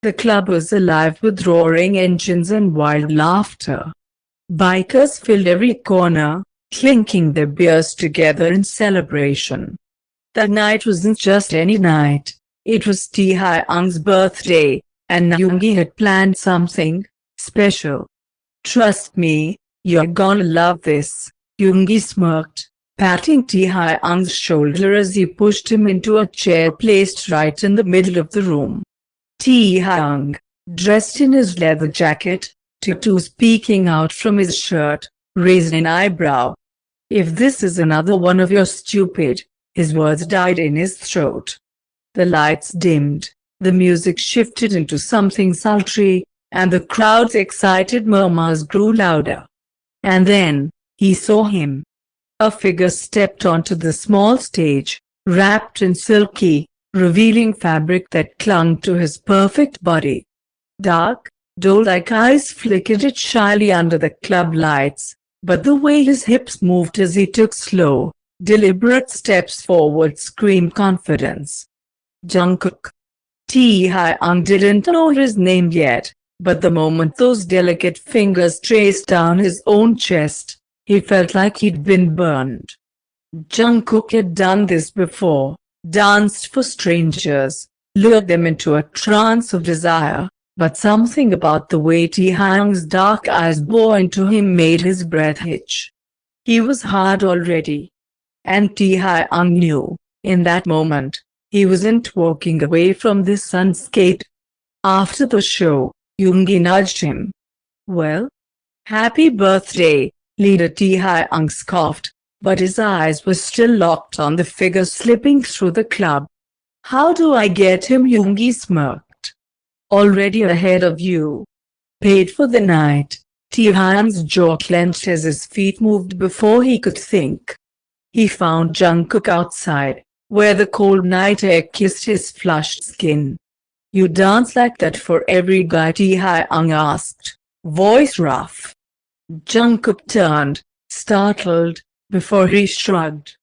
The club was alive with roaring engines and wild laughter. Bikers filled every corner, clinking their beers together in celebration. That night wasn't just any night, it was Taehyung's birthday, and Yoongi had planned something special. "Trust me, you're gonna love this," Yoongi smirked, patting Taehyung's shoulder as he pushed him into a chair placed right in the middle of the room. Taehyung, dressed in his leather jacket, tattoos peeking out from his shirt, raised an eyebrow. "If this is another one of your stupid," his words died in his throat. The lights dimmed, the music shifted into something sultry, and the crowd's excited murmurs grew louder. And then, he saw him. A figure stepped onto the small stage, wrapped in silky, revealing fabric that clung to his perfect body. Dark, doe-like eyes flickered it shyly under the club lights, but the way his hips moved as he took slow, deliberate steps forward screamed confidence. Jungkook. Taehyung didn't know his name yet, but the moment those delicate fingers traced down his own chest, he felt like he'd been burned. Jungkook had done this before, danced for strangers, lured them into a trance of desire, but something about the way Taehyung's dark eyes bore into him made his breath hitch. He was hard already. And Taehyung knew, in that moment, he wasn't walking away from this unscathed. After the show, Yoongi nudged him. "Well? Happy birthday," leader Taehyung scoffed, but his eyes were still locked on the figure slipping through the club. "How do I get him?" Yoongi smirked. "Already ahead of you." Paid for the night, Taehyung's jaw clenched as his feet moved before he could think. He found Jungkook outside, where the cold night air kissed his flushed skin. "You dance like that for every guy?" Taehyung asked, voice rough. Jungkook turned, startled, before he shrugged.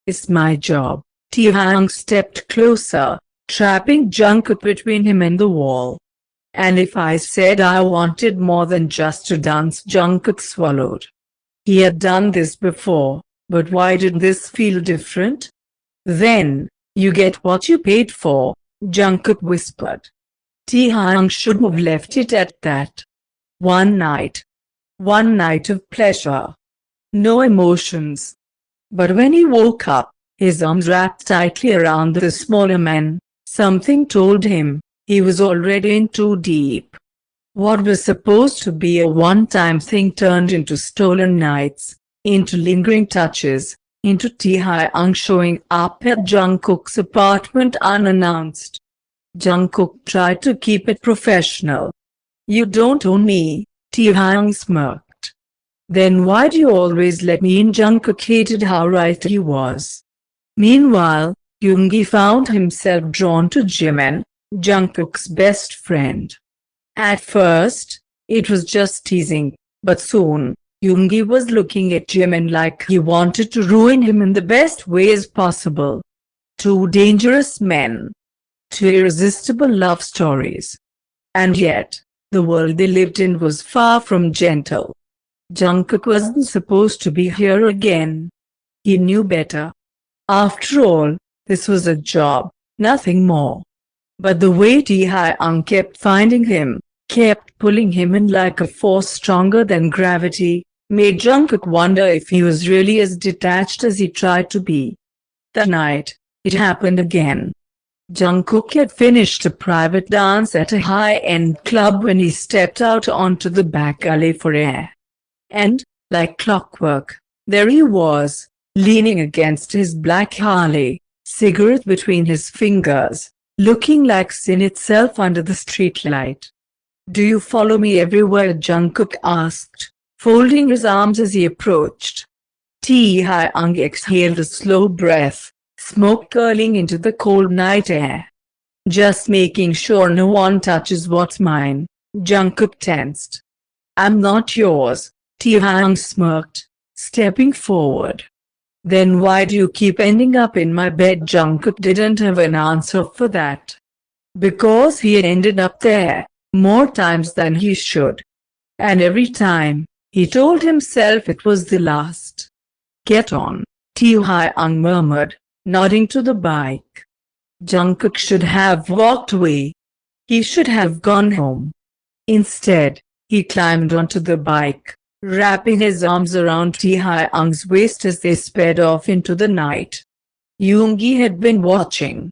"It's my job." Taehyung stepped closer, trapping Jungkook between him and the wall. "And if I said I wanted more than just to dance?" Jungkook swallowed. He had done this before, but why did this feel different? "Then, you get what you paid for," Jungkook whispered. Taehyung should have left it at that. One night. One night of pleasure. No emotions. But when he woke up, his arms wrapped tightly around the smaller man, something told him he was already in too deep. What was supposed to be a one-time thing turned into stolen nights, into lingering touches, into Taehyung showing up at Jungkook's apartment unannounced. Jungkook tried to keep it professional. "You don't own me," Taehyung smirked. "Then why do you always let me in?" Jungkook hated how right he was. Meanwhile, Yoongi found himself drawn to Jimin, Jungkook's best friend. At first, it was just teasing, but soon, Yoongi was looking at Jimin like he wanted to ruin him in the best ways possible. Two dangerous men. Two irresistible love stories. And yet, the world they lived in was far from gentle. Jungkook wasn't supposed to be here again. He knew better. After all, this was a job, nothing more. But the way Taehyung kept finding him, kept pulling him in like a force stronger than gravity, made Jungkook wonder if he was really as detached as he tried to be. That night, it happened again. Jungkook had finished a private dance at a high-end club when he stepped out onto the back alley for air. And, like clockwork, there he was, leaning against his black Harley, cigarette between his fingers, looking like sin itself under the streetlight. "Do you follow me everywhere?" Jungkook asked, folding his arms as he approached. Taehyung exhaled a slow breath, smoke curling into the cold night air. "Just making sure no one touches what's mine." Jungkook tensed. "I'm not yours," Taehyung smirked, stepping forward. "Then why do you keep ending up in my bed?" Jungkook didn't have an answer for that. Because he had ended up there more times than he should. And every time, he told himself it was the last. Get on, Taehyung murmured, nodding to the bike. Jungkook should have walked away. He should have gone home. Instead, he climbed onto the bike, wrapping his arms around Taehyung's waist as they sped off into the night. Yoongi had been watching.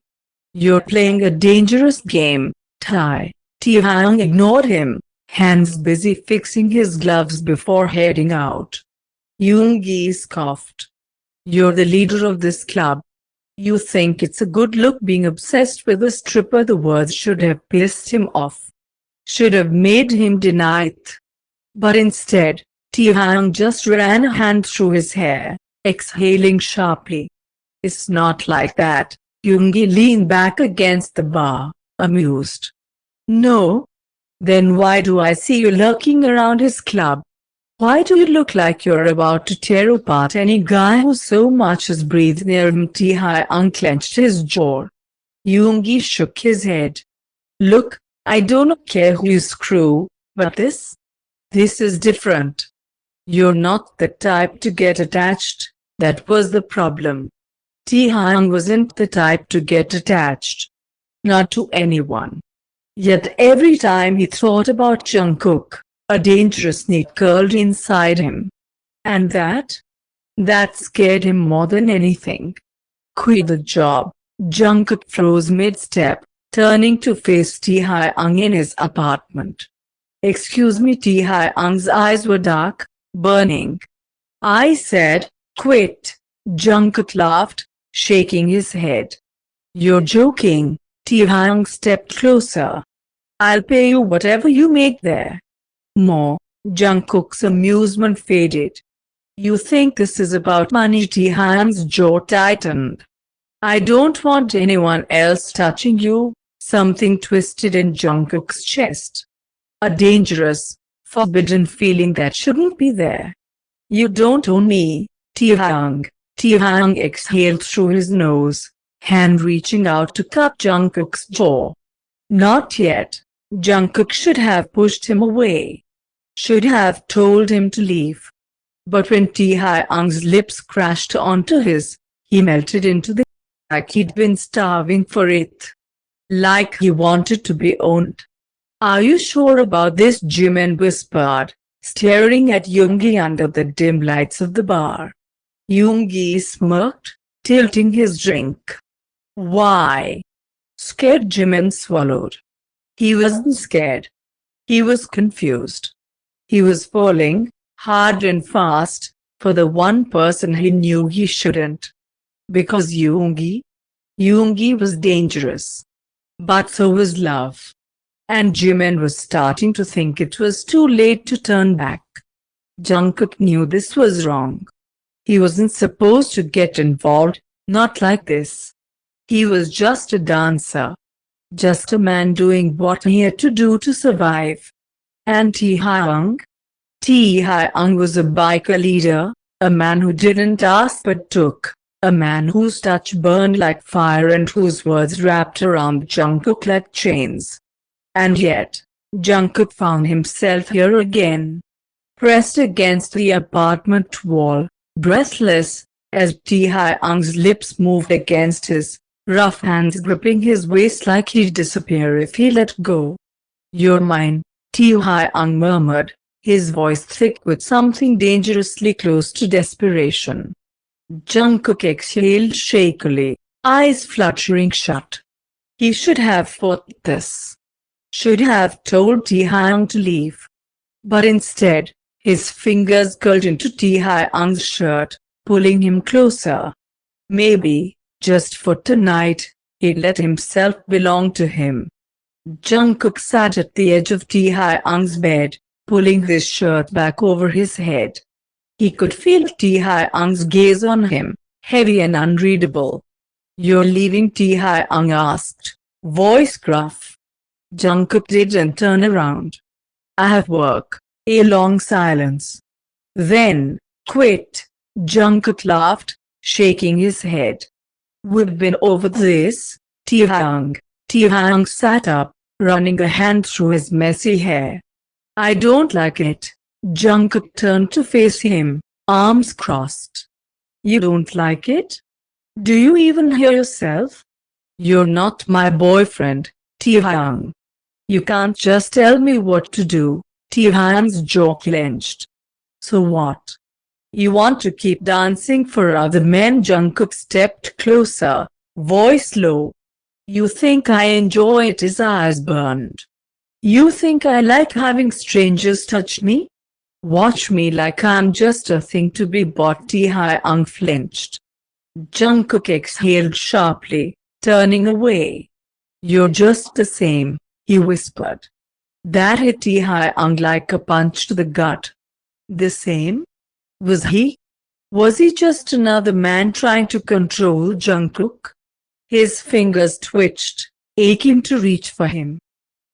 You're playing a dangerous game, Taehyung ignored him, hands busy fixing his gloves before heading out. Yoongi scoffed. You're the leader of this club. You think it's a good look being obsessed with a stripper? The words should have pissed him off. Should have made him deny it. But instead, Taehyung just ran a hand through his hair, exhaling sharply. It's not like that. Yoongi leaned back against the bar, amused. No? Then why do I see you lurking around his club? Why do you look like you're about to tear apart any guy who so much as breathed near him? Taehyung clenched his jaw. Yoongi shook his head. Look, I don't care who you screw, but this is different. You're not the type to get attached. That was the problem. Taehyung wasn't the type to get attached. Not to anyone. Yet every time he thought about Jungkook, a dangerous need curled inside him. And that scared him more than anything. Quit the job. Jungkook froze mid-step, turning to face Taehyung in his apartment. Excuse me. Taehyung's eyes were dark, burning. I said, quit. Jungkook laughed, shaking his head. You're joking. Taehyung stepped closer. I'll pay you whatever you make there. More. Jungkook's amusement faded. You think this is about money? Taehyung's jaw tightened. I don't want anyone else touching you. Something twisted in Jungkook's chest. A dangerous, forbidden feeling that shouldn't be there. You don't own me, Taehyung. Taehyung exhaled through his nose, hand reaching out to cut Jungkook's jaw. Not yet. Jungkook should have pushed him away. Should have told him to leave. But when Taehyung's lips crashed onto his, he melted into the like he'd been starving for it. Like he wanted to be owned. Are you sure about this? Jimin whispered, staring at Yoongi under the dim lights of the bar. Yoongi smirked, tilting his drink. Why? Scared? Jimin swallowed. He wasn't scared. He was confused. He was falling, hard and fast, for the one person he knew he shouldn't. Because Yoongi was dangerous. But so was love. And Jimin was starting to think it was too late to turn back. Jungkook knew this was wrong. He wasn't supposed to get involved, not like this. He was just a dancer. Just a man doing what he had to do to survive. And Taehyung? Taehyung was a biker leader, a man who didn't ask but took, a man whose touch burned like fire and whose words wrapped around Jungkook like chains. And yet, Jungkook found himself here again. Pressed against the apartment wall, breathless, as Taehyung's lips moved against his, rough hands gripping his waist like he'd disappear if he let go. You're mine, Taehyung murmured, his voice thick with something dangerously close to desperation. Jungkook exhaled shakily, eyes fluttering shut. He should have fought this. Should have told Taehyung to leave. But instead, his fingers curled into Taehyung's shirt, pulling him closer. Maybe, just for tonight, he'd let himself belong to him. Jungkook sat at the edge of Taehyung's bed, pulling his shirt back over his head. He could feel Taehyung's gaze on him, heavy and unreadable. You're leaving? Taehyung asked, voice gruff. Jungkook didn't turn around. I have work. A long silence. Then, quit. Jungkook laughed, shaking his head. We've been over this, Taehyung. Taehyung sat up, running a hand through his messy hair. I don't like it. Jungkook turned to face him, arms crossed. You don't like it? Do you even hear yourself? You're not my boyfriend, Taehyung. You can't just tell me what to do. Taehyung's jaw clenched. So what? You want to keep dancing for other men? Jungkook stepped closer, voice low. You think I enjoy it? His eyes burned. You think I like having strangers touch me? Watch me like I'm just a thing to be bought. Taehyung flinched. Jungkook exhaled sharply, turning away. You're just the same, he whispered. That hit Taehyung like a punch to the gut. The same? Was he? Was he just another man trying to control Jungkook? His fingers twitched, aching to reach for him.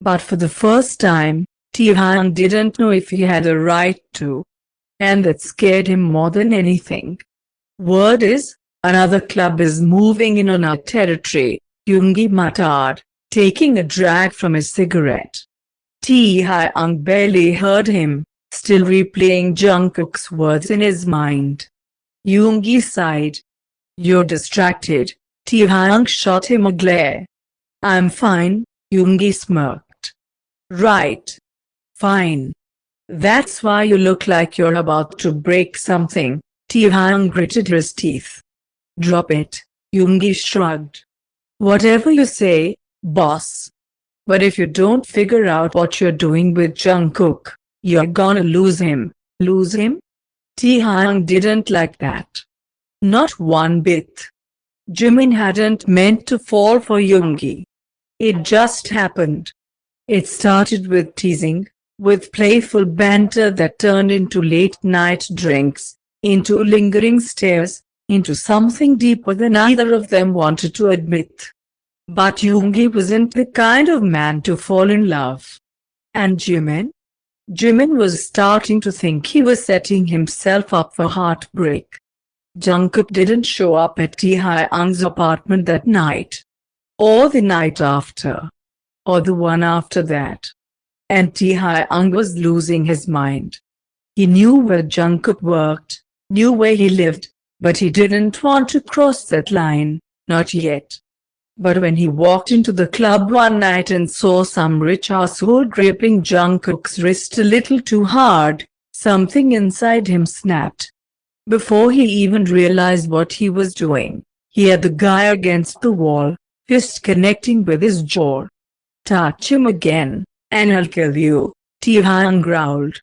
But for the first time, Taehyung didn't know if he had a right to. And that scared him more than anything. Word is, another club is moving in on our territory, Yoongi muttered, taking a drag from his cigarette. Taehyung barely heard him, still replaying Jungkook's words in his mind. Yoongi sighed. You're distracted. Taehyung shot him a glare. I'm fine, Yoongi smirked. Right. Fine. That's why you look like you're about to break something. Taehyung gritted his teeth. Drop it, Yoongi shrugged. Whatever you say, boss. But if you don't figure out what you're doing with Jungkook, you're gonna lose him. Lose him? Taehyung didn't like that. Not one bit. Jimin hadn't meant to fall for Yoongi. It just happened. It started with teasing, with playful banter that turned into late-night drinks, into lingering stares, into something deeper than either of them wanted to admit. But Yoongi wasn't the kind of man to fall in love. And Jimin? Jimin was starting to think he was setting himself up for heartbreak. Jungkook didn't show up at Taehyung's apartment that night. Or the night after. Or the one after that. And Taehyung was losing his mind. He knew where Jungkook worked, knew where he lived, but he didn't want to cross that line, not yet. But when he walked into the club one night and saw some rich asshole gripping Jungkook's wrist a little too hard, something inside him snapped. Before he even realized what he was doing, he had the guy against the wall, fist connecting with his jaw. Touch him again, and I'll kill you, Taehyung growled.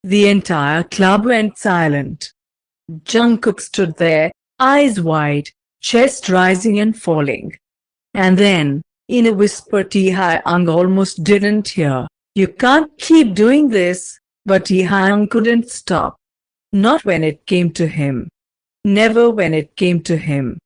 The entire club went silent. Jungkook stood there, eyes wide, chest rising and falling. And then, in a whisper Taehyung almost didn't hear, you can't keep doing this, but Taehyung couldn't stop. Not when it came to him. Never when it came to him.